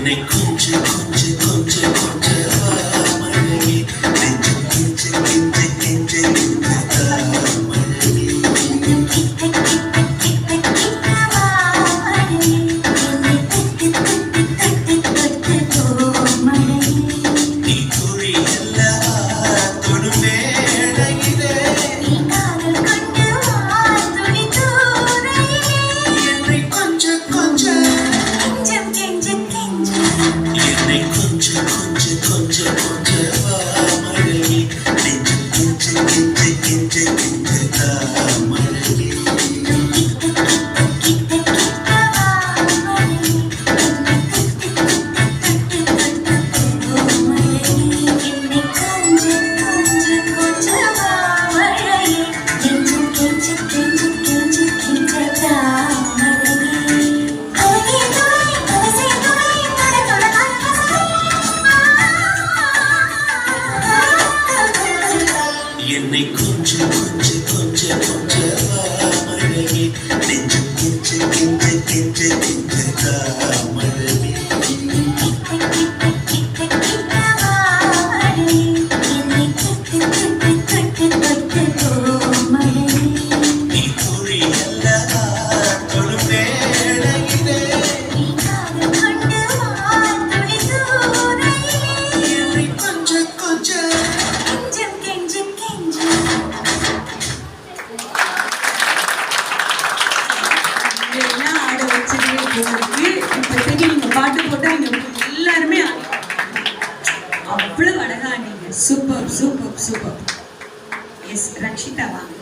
என்னை கொஞ்சம் கொஞ்சம் கொஞ்சம் கொஞ்சம் மழையே நெஞ்சம் கெஞ்ச கெஞ்ச கெஞ்ச என்னை கொஞ்சம் கொஞ்சம் கொஞ்சம் கொஞ்சம் மழையே நெஞ்சம் கெஞ்ச கெஞ்ச கெஞ்ச கெஞ்ச மழையே நீ துளி அல்லவா தொடும் வேளையிலே என்னை கொஞ்சம் கொஞ்சம் பாட்டு போட்டா எல்லாருமே அவ்வளவு அழகா நீங்க super super super S Rakshitha வாங்க